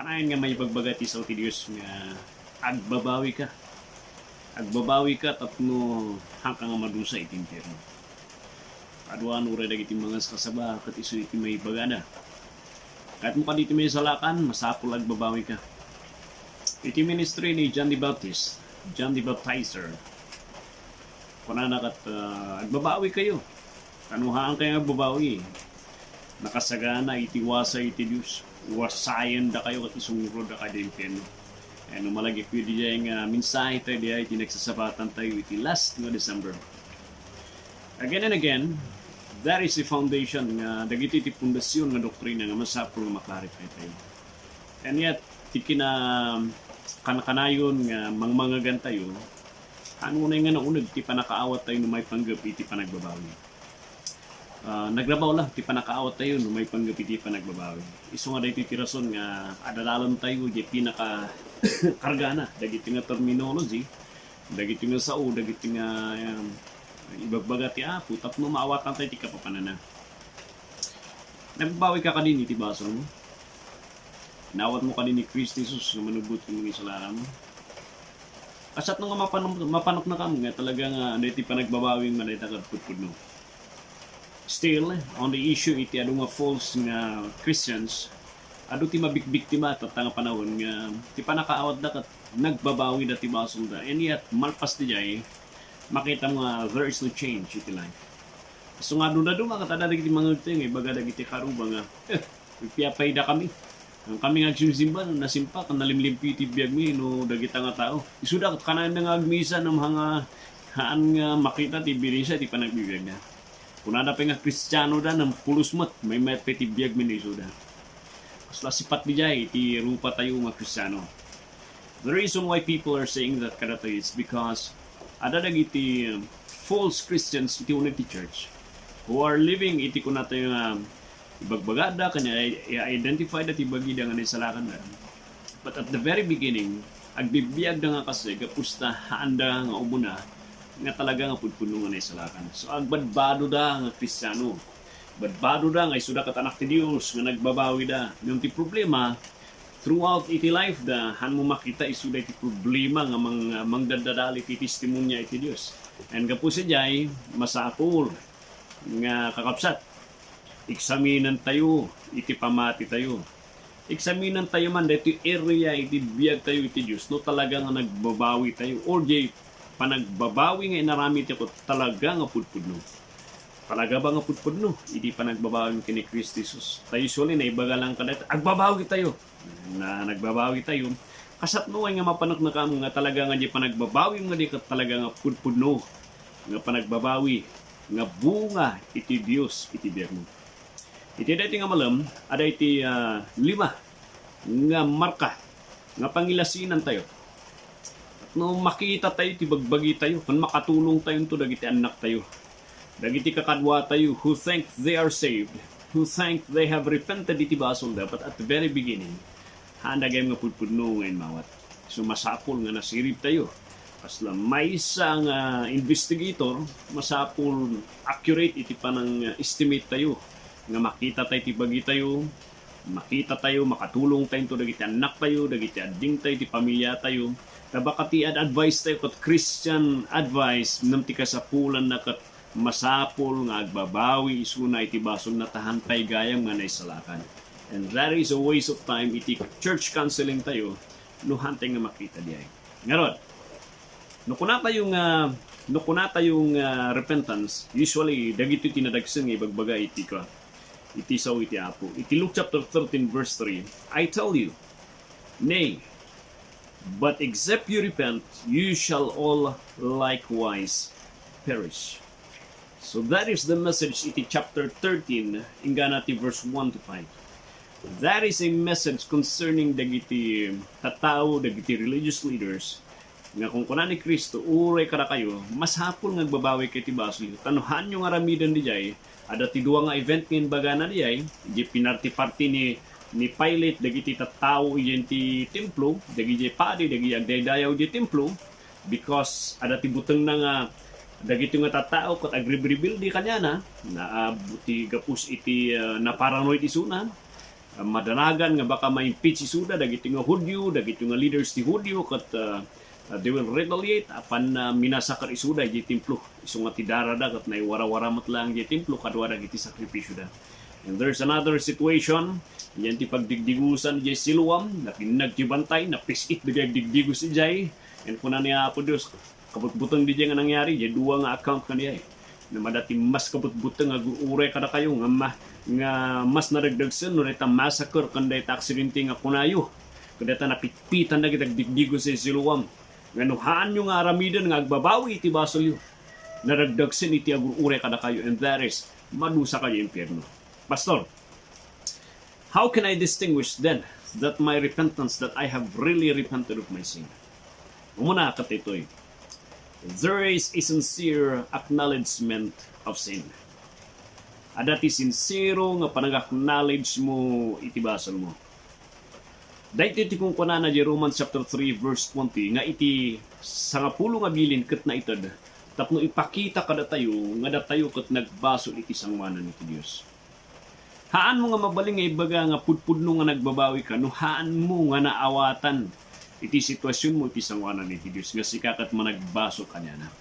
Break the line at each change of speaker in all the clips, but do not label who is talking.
Ayon nga may bagbagat isaw ti Dios nga agbabawi ka. Agbabawi ka tapno hanggang nga madusa iti impyerno. Aduan ura dagiti mga kasaba kat isu iti may bagada. Kahit mo ka dito may salakan, masapul agbabawi ka. Iti ministry ni John the Baptist, John the Baptizer. Kunana kat agbabawi kayo. Kanuhaan kayo agbabawi. Nakasagana iti wasa iti Dios. Wasayan da kayo kat isungro da kayo impyerno. Ano malagi ko di nga mensahe tayo di ay tinagsasabatan tayo iti last nga December. Again and again, that is the foundation nga dagiti ti pundasyon nga doktrina nga masapul nga maklarify tayo. And yet, ti kanakanayon nga mangmangagan tayo, ano na nga naunag ti panakaawat tayo no may panggap iti panagbabawi. Nagrabaw lang, ti panakaawat tayo no may panggap iti panagbabawi. Iso nga dahito ti rason nga adalalam tayo di pinaka kargana, dagiti nga terminology, dagiti nga sao, dagiti nga ibagbaga ti apo, tapno maawatan tayo ti kapapanana. Nagbabawi ka din iti baso mo. Nawat mo ka din ni Kristo Jesus na manubot yung mga isalaran mo. Kasat nung mapanok na kamo nga talaga nga iti panagbabawing manayta kadpudpud no. Still, on the issue iti adu nga false nga Christians, adu ti mabikbiktima at nga panahon nga ti panakaawat da kat nagbabawi da ti basol da. And yet, malpas ti jay, makita mo nga there is no change iti life. So nga doon na doon mga katada dagiti mga ito yung ibaga dagiti karuba nga piyapay da kami. Ang kami nga simsimba nasimpa kan nalimlimpi iti biyag mi no dagita nga tao. Isuda kat kanan nga agmisa ng mga haan nga makita ti birisa ti panagbibiyag na. Kunada pa nga Kristiyano da ng pulusmat may peti biyag mi ni isuda. Kasla sipat di jay iti rupa tayo mga Kristiyano. The reason why people are saying that kada tayo is because ada dagiti false Christians iti unang ti church who are living iti kuna tayo ibagbagada kanya i-identify da ti bagi da nga naisalakan da. But at the very beginning agbibiyag da nga kasi kapusta handa nga umuna nga talaga nga pudpuno nga naisalakan. So agbadbado da nga Kristiyano. Badbado da nga isuda kat anak ti Dios nga nagbabawi da. Yung ti problema throughout iti life da han mo makita isuda iti problema nga mangdadadali iti testimonya iti Dios. And kapusa jay masapul nga kakapsat. Eksaminan tayo iti pamati tayo. Eksaminan tayo man dito area iti biyag tayo iti Dios no talaga nga nagbabawi tayo or jay panagbabawi nga inarami ti ko talaga nga pudpudno. Talaga ba nga pudpudno? Iti panagbabawi kini Kristo Jesus. Tayo suli na ibaga lang kadat agbabawi tayo. Na nagbabawi tayo. Kasat no ay nga mapanak na kamo nga talaga nga di panagbabawi nga di ka talaga nga pudpudno. Nga panagbabawi nga bunga iti Dios iti biyag mo. Iti dati nga malam, ada iti 5 nga marka nga pangilasinan tayo. At no makita tayo, iti bagbagi tayo, kung makatulong tayo ito, dagiti anak tayo. Dagiti kakadwa tayo who think they are saved, who think they have repented iti basol da, but at the very beginning, handa gayam nga pudpudno ngayon mawat. So masapul nga nasirip tayo. Kasla may isang investigator, masapul accurate iti panang estimate tayo. Nga makita tayo ti bagi tayo, makita tayo, makatulong tayo to dagiti anak tayo, dagiti ading tayo, ti pamilya tayo. Kabakati advice tayo kat Christian advice namti kasapulan na kat masapul nga agbabawi isuna iti basol na tahantay gayam nga naisalakan. And that is a waste of time iti church counseling tayo no hantay nga makita diay. Ngaron, no kunata yung repentance, usually dagito tinadagsen nga ibagbaga iti ka. Iti saw iti apo. Iti Luke chapter 13 verse 3. I tell you, nay, but except you repent, you shall all likewise perish. So that is the message iti chapter 13 ingana ti verse 1 to 5. That is a message concerning dagiti tattao, dagiti religious leaders nga kung kunan ni Kristo uray kada kayo mas hapon nga agbabawi kay ti basol. Tanuhan yung aramidan di jay ada ti duwa nga event ngin baga na di ay di pinarti-parti ni Pilate dagiti tattao iyan ti templo dagiti padi dagiti agdaydayaw di templo because ada ti buteng na nga dagiti nga tattao kat agribribil di kanya na buti gapus iti na paranoid isuna madanagan nga baka ma-impeach si Suda dagiti nga Hudyo, dagiti nga leaders ti Hudyo kat they will retaliate apan minasakar isuda di templo isu nga tidarada kat naiwara-waramat lang di templo kadwa dagiti sakripisyo da. And there's another situation, yan ti pagdigdigusan di Siloam, na pinagtibantay, na pisit di digdigos si Jay, and kuna niya po Diyos, kabutbutang di nga nangyari, di duwa nga account kaniya na madati mas kabutbutang nga uray kada kayo, nga mas naragdagsan, no reta massacre, kanday ta aksidente nga kunayo, kadata napitpitan na kitagdigdigos si Siloam, nga nuhaan nyo nga aramidan, nga agbabawi iti basol yun, naragdagsan iti aguray kada kayo, and that is, madusa kayo impyerno. Pastor, how can I distinguish then that my repentance, that I have really repented of my sin? Umuna kat ito'y, there is a sincere acknowledgement of sin. Adati sincero nga panag-acknowledge mo itibasal mo. Dahil iti kung kuna na di Romans chapter 3 verse 20, nga iti sangapulo nga bilin kat na itad, tapno ipakita kada tayo, nga datayo kat nagbasol iti sangwanan iti Diyos. Haan mo nga mabaling nga ibaga nga pudpudno nga nagbabawi ka, no haan mo nga naawatan iti sitwasyon mo iti sangwanan iti Diyos, nga sikakat managbaso kanya na.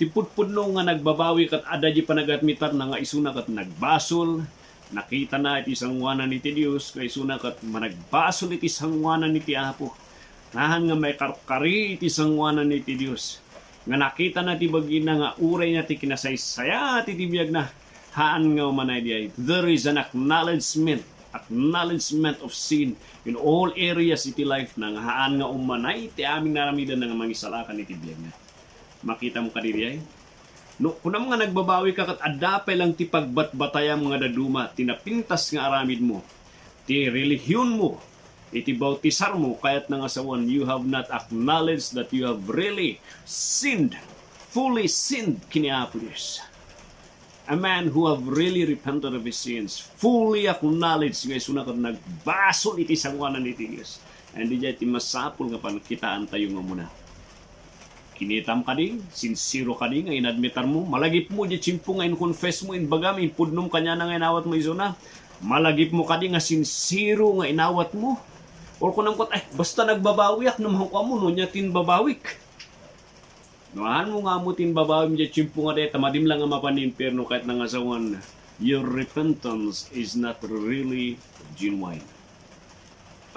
Ti pudpudno nga nagbabawi kat ada di panagatmitar na nga isuna kat nagbasol, nakita na iti sangwanan iti Diyos, kay isuna kat managbasol iti sangwanan iti Apo. Nahan nga may karkari iti sangwanan iti Diyos, nga nakita na ti bagina nga uray na ti kinasaysaya ti tibiyag na, haan nga umanay diay. There is an acknowledgement of sin in all areas iti life na nga haan nga umanay ti aming naramidan nga mangisalakan iti biyag na. Makita mo kadiri ay? No, kunam nga nagbabawi ka kat adapay lang ti pagbatbatayam nga daduma, tinapintas nga aramid mo, ti relihiyon mo, iti bautisar mo, kayat nga asawan, you have not acknowledged that you have really sinned, fully sinned kini Apo Diyos. A man who have really repented of his sins, fully acknowledged nga isuna kat nagbasol iti sangwanan iti Diyos. And di iti masapul nga pankitaan tayo nga muna. Kinitam ka di, sincero ka di, nga inadmitar mo, malagip mo di chimpo nga in-confess mo, inbagam, inpudnom kanya na nga inawat mo isuna, malagip mo ka di nga sincero nga inawat mo. Or kung nangkot, basta nagbabawiak, namang ka mo, no niya tinbabawik. Nohan mo nga mo tinbabawim di chimpo nga deta, madim lang nga mapanimpirno kahit nangasawan, your repentance is not really genuine.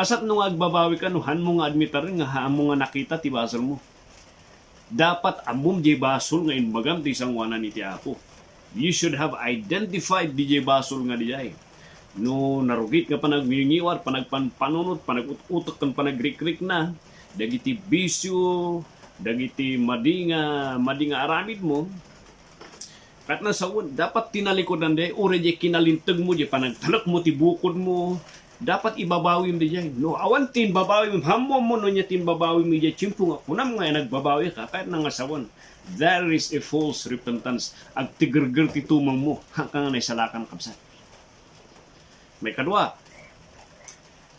Asat nung agbabawi ka, nohan mo nga admitar nga haan mo nga nakita ti basol mo. Dapat amom di basol nga inbagam ti sangwanan iti Apo. You should have identified di basol nga dijay. No narugit nga panagmingiwar, panagpanpanunot, panagututok kan panagrik-rik na, dagiti bisyo, dagiti madinga aramid mo, kat na sawon, dapat tinalikodan di, ure di kinalintag mo, di panagtalak mo, ti bukod mo, dapat ibabawi mo di dyan. No, awan tinbabawi mo, hamo mo no niya tinbabawi mo di chimpo nga, kunam nga nagbabawi ka, kahit na nga sawon. There is a false repentance. Ag tigirgir ti tumang mo, hanggang nga naisalakan kapsat. May kadwa,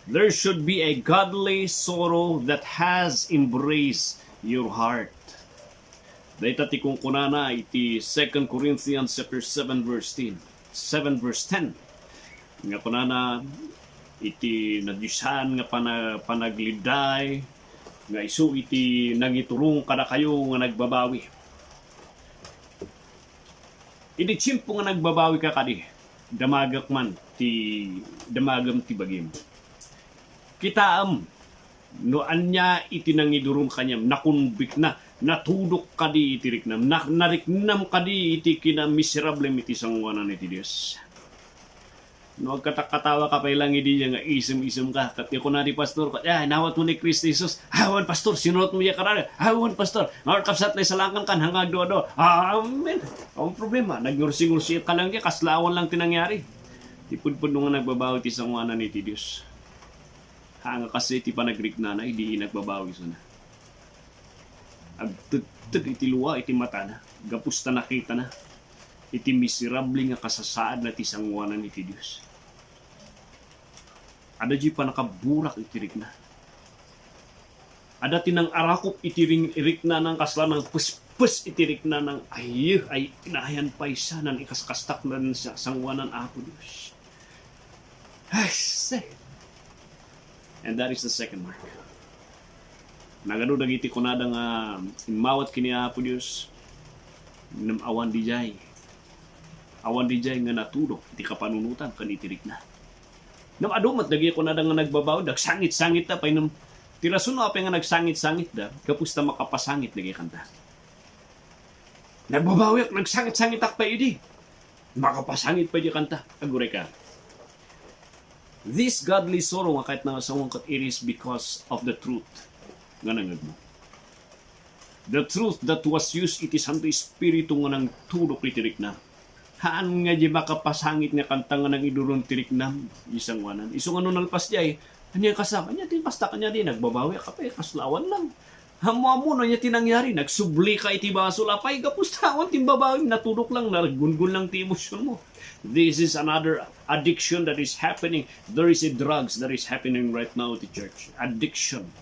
there should be a godly sorrow that has embraced your heart. Dahita ti kung kunana iti 2 Corinthians chapter 7 verse 10. Nga kunana iti nadyusan nga panagliday nga isu iti nangiturong kada kayo nga nagbabawi. Iti chimpo nga nagbabawi ka kadi, damagak man ti damagam ti bagim. Kitaam no anya iti nangidurum kanyam, nakunbik na, natudok kadi iti riknam, nariknam kadi iti kina miserable iti sangwanan iti Diyos. No agkatakatawa ka pa ilang idi nga isem-isem ka, kat ko na di pastor, nawat mo ni Kristo Jesus, hawan pastor, sinunod mo niya karara, hawan pastor, ngawar kapsat na isalangan kan hanggang do-do, amen. Ang problema, nagngursi-ngursi ka lang niya, kaslawan lang tinangyari. Ipudpud nga nagbabawi ti sangwanan iti Diyos. Hanga kasi iti panagrikna na, hindi nagbabawi so na. Agtutut iti luwa, iti mata na, gapusta nakita na, iti miserable nga kasasaad na ti sangwanan iti Diyos. Ada di pa nakaburak iti rikna. Ada tinang arakop iti rikna ng kasla ng puspus iti rikna ng ay inayan pa isa ng ikaskastak na sangwanan Apo Diyos. And that is the second mark. Nagano dagiti kunada nga inmawat kini Apo Dios nam awan dijay. Awan dijay nga natudok iti kapanunutan kanitirik na. Nam adumat dagi kunada nga nagbabaw dag sangit-sangit ta pay nam tirason no apay nga nagsangit-sangit da kapusta makapasangit dagi kanta. Nagbabaw nagsangit-sangit ak pa idi. Makapasangit pa di kanta. Agure ka. This godly sorrow nga kahit nga sawang kat it is because of the truth. Ganangad mo. The truth that was used, it is hanto espiritu nga nang tudok itirik na. Haan nga di makapasangit nga kanta nga nang idurong tirik na isang wanan. Isang ano nalpas di ay, kanya kasama niya, tinpasta kanya di, nagbabawi ka pa, kaslawan lang. Hamo no niya tinangyari, nagsubli ka iti baso lapay, kapustawan, timbabawi, natudok lang, nagungun lang ti emosyon mo. This is another addiction that is happening. There is a drugs that is happening right now at the church. Addiction.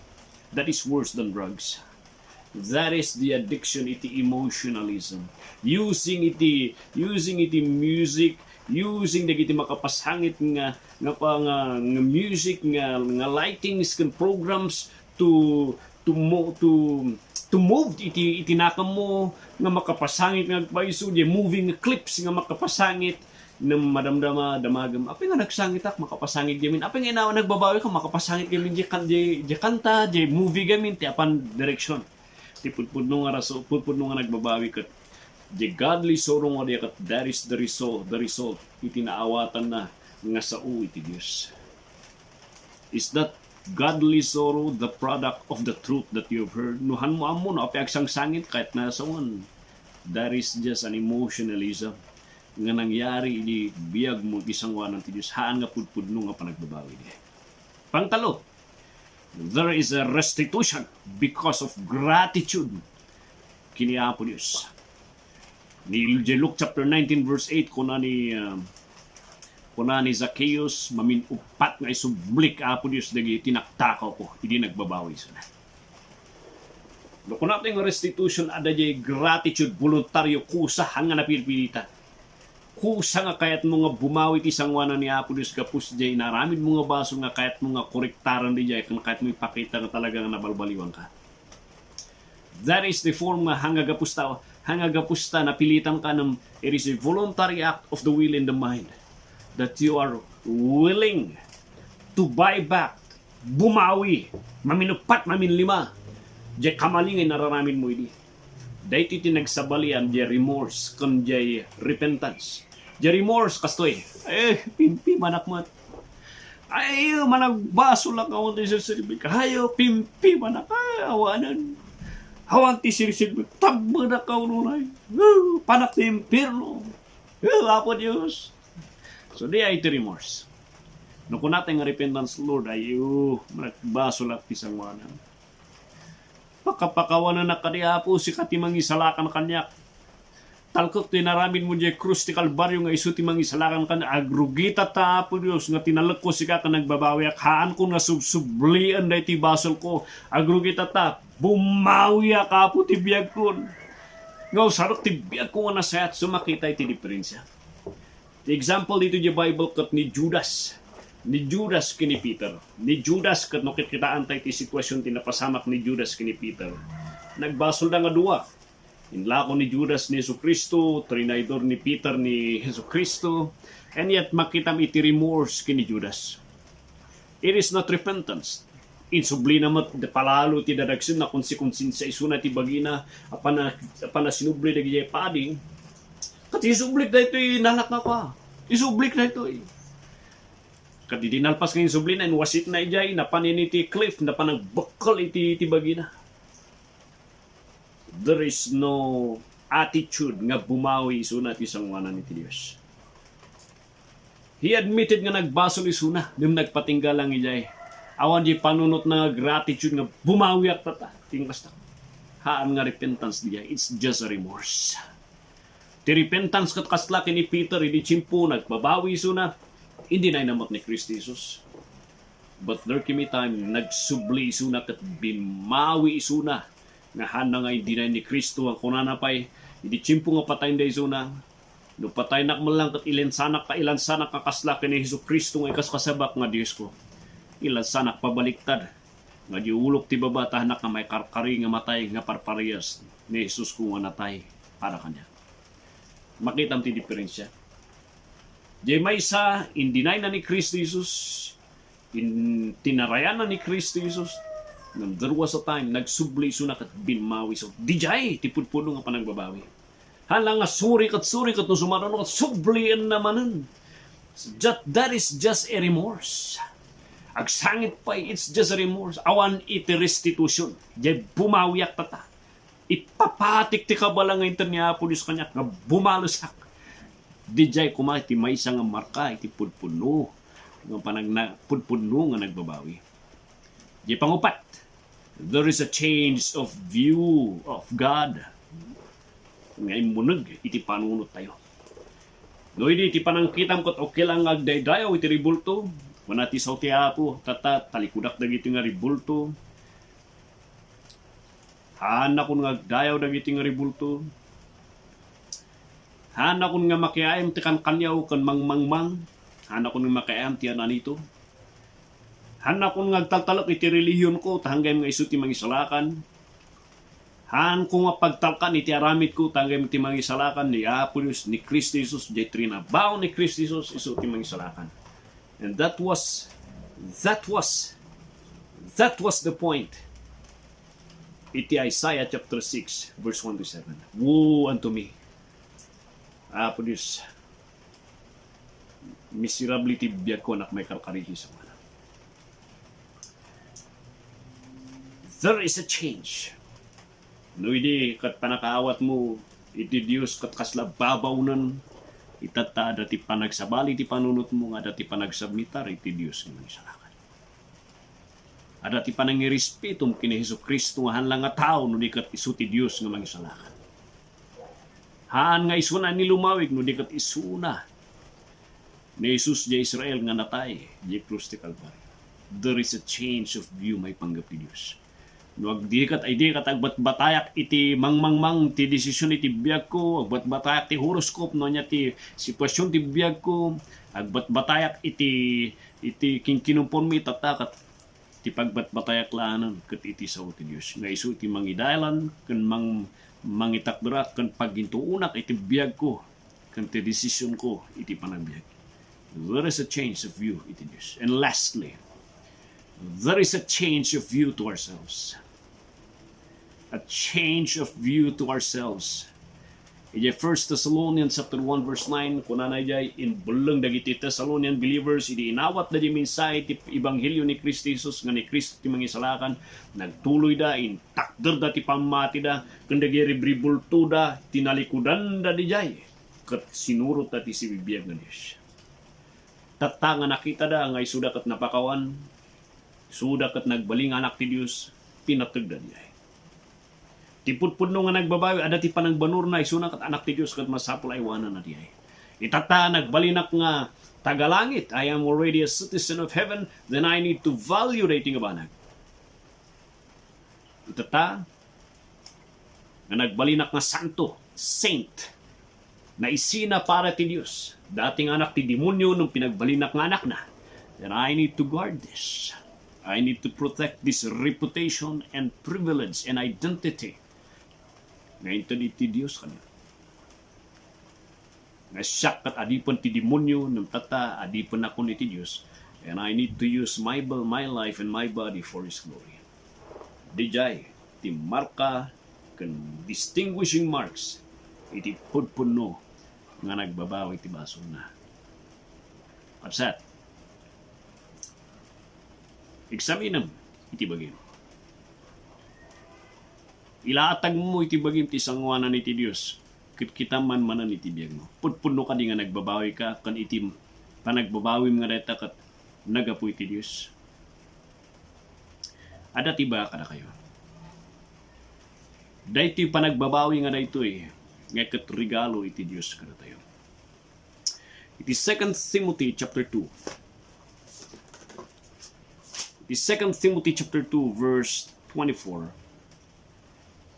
That is worse than drugs. That is the addiction, iti emotionalism. Using iti music, using dagiti makapasangit nga music nga lightings kan programs to move iti nakam mo nga makapasangit nga paiso di moving clips nga makapasangit nang madamdama damagam apay nga nagsangit ak makapasangit gamin apay nga inawa nagbabawi ka makapasangit gamin di kanta di movie gamin ti apan direction ti pudpudno nga raso pudpudno nga nagbabawi ket di godly sorrow nga di kat that is the result iti naawatan na nga sao iti Dios. Is that godly sorrow the product of the truth that you have heard? Nuhan mo amo no apay agsangsangit kahit na sawan. That is just an emotionalism nga nangyari di biyag mo isang wanan ti Dios haan nga pudpudno nga panagbabawi di. Pangtalo, there is a restitution because of gratitude kini Apo Dios. Ni Luke chapter 19 verse 8 kuna ni Zacchaeus maminupat nga isublik Apo Dios dagi tinaktakaw ko idi nagbabawi sana. Kuna tayong restitution ada jay gratitude voluntaryo kusa hanga napilpilita. Kusa nga kayat mo nga bumawi ti sangwana ni Apo Dios kapus jay naramid mo nga baso nga kayat mo nga korektaran di jay kayat mo ipakita nga talaga nga nabalbaliwan ka. That is the form nga hanga gapusta napilitan ka ng it is a voluntary act of the will and the mind that you are willing to buy back, bumawi, maminupat, maminlima jay kamalingay nararamid mo ini. Dahil iti nagsabalian jay remorse kun jay repentance. Jay remorse kastoy. Pimpi manak mat. Managbaso lang ako ti sirsirbi. Hayo, pimpi manak. Awanan. Hawan ti sirsirbi. Tabba na ka ununay. Panak ti impirno. Apo Diyos. So di ay iti remorse. No kung natin nga repentance Lord ay managbaso lang ti sangwanan. Pakapakawanan na kadiapo si katimang isalakan kanyak. Talkot tinaramin mo diya krus ti kalbaryo nga isu timang isalakan kanyak. Agrugita ta Apo Dios nga tinalak ko si ka nagbabawi ak haan ko nga subsublian dahi ti basol ko. Agrugita ta bumawi ak Apo ti biyag ko. Nga usarok ti biyag ko nga nasayat sumakita iti diferensya. The example dito di Bible kat ni Judas. Ni Judas kini Peter. Ni Judas kat no kitaan tayo ti sitwasyon tinapasamak ni Judas kini Peter. Nagbasol na nga duwa. Inlako ni Judas ni Jesucristo, trinaydor ni Peter ni Jesucristo, and yet makitam iti remorse kini Judas. It is not repentance. Insubli namat palalo ti dadagsin na konsekonsin sa isuna ti bagina apana sinubli dagi pading. Kat isublik da ito nalak na pa. Isublik na ito Kat dinalpas ng insubli na wasit na ijay napanin iti cliff napanagbakal iti bagina. There is no attitude nga bumawi isuna ti sangwanan iti Dios. He admitted nga nagbasol isuna nim nagpatinggal lang ijay. Awan di panunot na gratitude nga bumawi at tata. Tingkas ta. Haan nga repentance diya. It's just a remorse. Ti repentance kat kasla ni Peter hindi chimpo nagbabawi isuna. Hindi na inamot ni Kristo Jesus. But there came a time nagsubli isuna kat bimawi isuna. Nga hana nga hindi na ni Kristo ang kunanapay. Hindi chimpo nga patayin da isuna. No patay nak mo lang kat ilansanak kakasla kini Hesus Kristo nga kasabak nga Dios ko. Ilansanak pabaliktad. Nga diulok ti babata nak nga may karkari nga matay nga parparehas ni Hesus ko nga natay para kanya. Makita mo ti diferensya. Di may isa, indinay na ni Kristo Jesus, tinarayan na ni Kristo Jesus, nang there was a time, nagsubli sunak at binmawi. So, di jay, tipud-puno nga panagbabawi. Hala nga suri kat no sumarano at sublian naman. So, that is just a remorse. Agsangit pa, it's just a remorse. Awan iti restitution. Di bumawiyak tata. Ipapatik ti kabala nga interniapolis kanya nga bumalusak. Dijay kumay ti may isang marka iti pudpuno nga pudpuno nga nagbabawi. Di pangupat, there is a change of view of God. Nga imunag iti panunot tayo. No iti panangkitam kot okay lang agdaydayaw iti ribulto. Manati sa ti apo tata talikudak dagiti nga ribulto. Hana kun nga dayaw dagiti nga ribulto. Hana kun nga makiayam ti kanyaw kan mangmangmang. Hana kun nga makiayam ti ananito. Hana kun nga taltalak iti relihiyon ko tahanggay mga isu ti mangisalakan. Han kun nga pagtalkan iti aramid ko tahanggay ti mangisalakan ni Apolos ni Kristo Jesus jay trinabaw ni Kristo Jesus isu ti mangisalakan. And that was the point. Iti Isaiah chapter 6 verse 1 to 7. Woe unto me. Apolos miserably ti biyag ko anak may karkarili sa mana. There is a change. No idi kat panakaawat mo iti Dios kat kasla babawnan itata dati panagsabali ti panunot mo nga dati panagsabmitar iti Dios nga isalakan. Ada ti panangirespetum kini Hesus Kristo nga hanlang nga tao no dikat isu ti Dios nga mangisalakan. Haan nga isuna ni lumawig no dikat isuna ni Jesus di Israel nga natay di krus ti Kalbaryo. There is a change of view may panggap ti Dios. No agdikat ay dikat agbatbatayak iti mangmangmang ti desisyon iti biyag ko, agbatbatayak ti horoscope no nya ti sitwasyon ti biyag ko, agbatbatayak iti kinkinumpon mi tatakat ti pagbatbatayak laanan ket iti sao ti Dios. Nga isu ti mangidalan ken mangitakdra ken paggintuunak iti biyag ko ken ti desisyon ko iti panagbiag. There is a change of view iti Dios. And lastly, there is a change of view to ourselves. A change of view to ourselves. Ije 1 Thessalonians chapter 1 verse 9 kunanay jay in buleng dagiti Thessalonian believers idi inawat da di minsay ti ebanghelyo ni Kristo Jesus nga ni Kristo ti mangisalakan nagtuloy da in takder da ti pamati da ken dagi ribribulto da tinalikudan da di jay ket sinurot da ti sibibiyag nga Dios. Tatta nga nakita da nga isuda ket napakawan suda ket nagbaling anak ti Dios pinateg da di tipudpudno nga nagbabawi ada ti panagbanur na isuna ket anak ti Dios ket masapul aywanan na diay. Itata nagbalinak nga tagalangit, I am already a citizen of heaven, then I need to value rating abanag. Itata nga nagbalinak nga santo, saint, na isina para ti Dios. Dating anak ti demonyo nung pinagbalinak nga anak na. Then I need to guard this. I need to protect this reputation and privilege and identity. Ngayon iti Diyos kanya. Nga siyak kat adipan ti demonyo ng tata, adipan ako ni ti Diyos. And I need to use my life and my body for His glory. Dijay, ti marka, kan distinguishing marks, iti pudpuno nga nagbabaw iti baso na. Upset. Examinam iti bagim. Ilaatag mo iti bagim ti sangwanan iti Dios. Kit kita man manan iti biyag mo. Pudpuno ka di nga nagbabawi ka kan iti panagbabawi nga deta kat nagapu iti Dios. Ada tiba kada kayo. Dahiti panagbabawi nga dayto nga ket regalo iti Dios kada tayo. Iti 2 Timothy chapter 2. Iti 2 Timothy chapter 2 verse 24.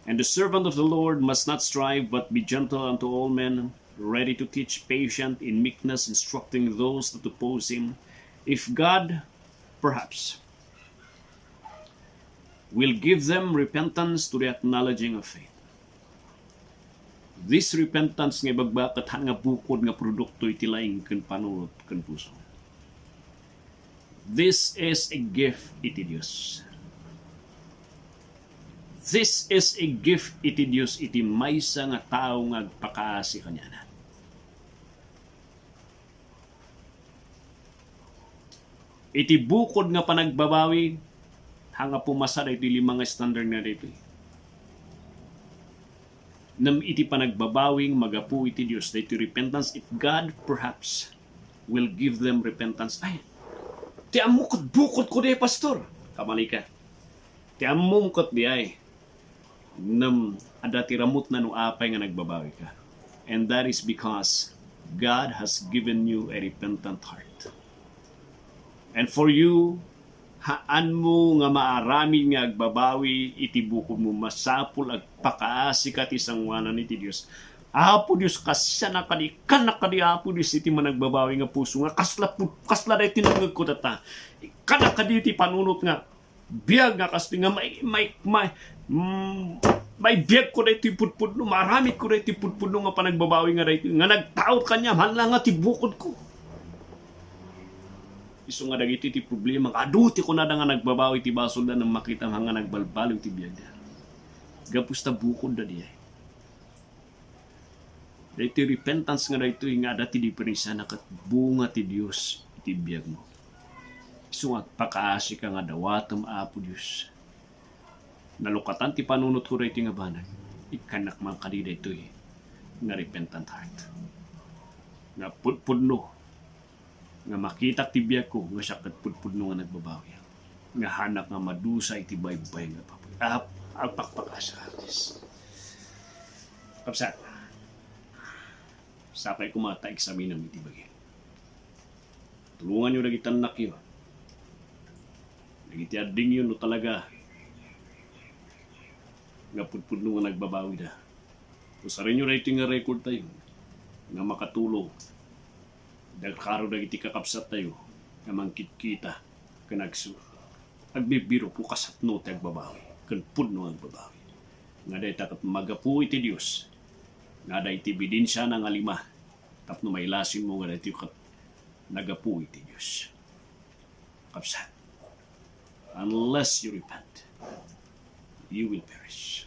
And the servant of the Lord must not strive, but be gentle unto all men, ready to teach, patient in meekness, instructing those that oppose him. If God, perhaps, will give them repentance to the acknowledging of faith. This repentance nga bagbakat nga bukod nga produkto iti laing ken panulot ken puso. This is a gift iti Dios. This is a gift iti Dios iti maysa nga tao nga agpakaasi kanyana. Iti bukod nga panagbabawi, hanga pumasa iti 5 nga standard na dito. Nam iti panagbabawing magapu iti Dios, iti repentance, if God perhaps will give them repentance. Ay, ti amukot bukod ko di, pastor. Kamali ka. Ti amukot di ay, nam adati ramot na no apay nga nagbabawi ka. And that is because God has given you a repentant heart. And for you, haan mo nga maarami nga agbabawi, iti bukod mo masapul agpakaasi kat isang wanan iti Dios. Apo Dios kasya nakadi, kan nakadi Apo Dios iti managbabawi nga puso nga kasla da iti nangag ko tata. Kan nakadi iti panunot nga biyag nga kasi nga may biyag ko da iti putpudno, maramit ko da iti putpudno nga panagbabawi nga da iti, nga nagtaot kanya, man nga ti bukod ko. Iso nga dagiti ti problema, aduti ko na da nga nagbabawi ti basol da nang makita nga nagbalbalo ti biyag da. Gapos ta bukod da diya. Dahiti repentance nga da ito, nga dati di panisa na bunga ti Diyos iti biyag mo. Iso nga pakaasi ka nga dawatom Apo Diyos. Nalukatan ti panunot ko da iti nga banag. Ikanak man kadida ito nga repentant heart. Nga pudpudno. Nga makita ti biyag ko nga siya katpudpudno nga nagbabawi. Nga hanak nga madusa iti baybay nga papoy. Alpakpakasa atis. Kapsat. Sapay kumata eksaminam iti bagay. Tulungan nyo dagiti anak yun. Dagiti ading yun no talaga. Nga pudpudno nga nagbabawi da. Usarin nyo na ito nga record tayo. Nga makatulong. Dagkaro dagiti kakapsat tayo. Nga mangkit-kita. Kanagsu. Agbibiro po kasatno ti agbabawi. Kanpudno ang agbabawi. Nga dahi takat magapu iti Diyos. Nga dahi iti bidensya ng alima. Tapno may lasin mo nga dahi iti nagapu iti Diyos. Kapsat. Unless you repent, you will perish.